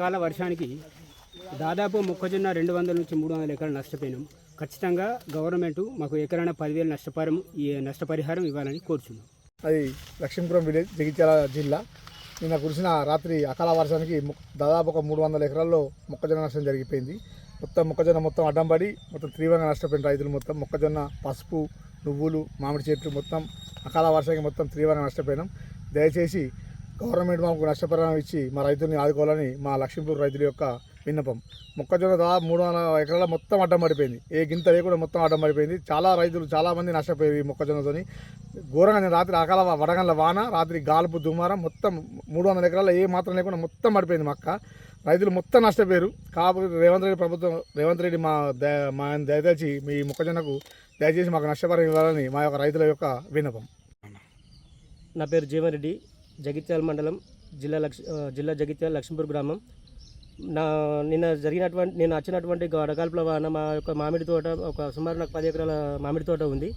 కాల వర్షానికి దాదాపు మొక్కజొన్న 200 నుంచి 300 ఎకరాలు నష్టపోయినాం. ఖచ్చితంగా గవర్నమెంట్ మాకు ఎకరాన 10,000 నష్టపరిహారం ఇవ్వాలని కోరుచున్నాం. అది లక్ష్మీపురం విలేజ్, జగిత్యాల జిల్లా. నిన్న కురిసిన రాత్రి అకాల వర్షానికి దాదాపు ఒక 300 ఎకరాల్లో మొక్కజొన్న నష్టం జరిగిపోయింది. మొక్కజొన్న మొత్తం అడ్డం పడి మొత్తం తీవ్రంగా నష్టపోయిన రైతులు మొత్తం మొక్కజొన్న, పసుపు, నువ్వులు, మామిడి చెట్లు మొత్తం అకాల వర్షానికి మొత్తం తీవ్రంగా నష్టపోయినాం. దయచేసి గవర్నమెంట్ మాకు నష్టపరిహారం ఇచ్చి మా రైతుల్ని ఆదుకోవాలని మా లక్ష్మీపూర్ రైతుల యొక్క విన్నపం. మొక్కజొన్న దాదాపు 300 ఎకరాల మొత్తం అడ్డం పడిపోయింది. ఏ గింత లేకుండా మొత్తం అడ్డం పడిపోయింది. చాలామంది నష్టపోయారు ఈ మొక్కజొన్నతోని. ఘోరంగా నేను రాత్రి అకాల వడగండ్ల వాన, రాత్రి గాలుపు దుమారం, మొత్తం 300 ఎకరాల ఏ మాత్రం లేకుండా మొత్తం పడిపోయింది మొక్క. రైతులు మొత్తం నష్టపోయారు. కాబట్టి రేవంత్ రెడ్డి మా దయచేసి మీ మొక్కజొన్నకు దయచేసి మాకు నష్టపరిహారం ఇవ్వాలని మా యొక్క రైతుల యొక్క విన్నపం. నా పేరు జీవన్రెడ్డి, జగిత్యాల మండలం, జిల్లా జగిత్యాల, లక్ష్మీపూర్ గ్రామం. నేను వచ్చినటువంటి వడగాల్పుల వాన మా యొక్క మామిడి తోట, ఒక సుమారు నాకు 10 ఎకరాల మామిడి తోట ఉంది.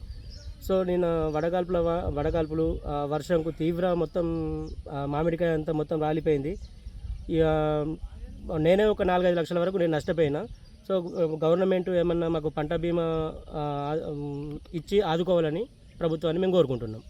సో నేను వడగాల్పులు వర్షంకు మొత్తం మామిడికాయ అంతా మొత్తం రాలిపోయింది. ఇక నేనే ఒక 4-5 లక్షల వరకు నేను నష్టపోయినా. సో గవర్నమెంట్ ఏమన్నా మాకు పంట బీమా ఇచ్చి ఆదుకోవాలని ప్రభుత్వాన్ని మేము కోరుకుంటున్నాం.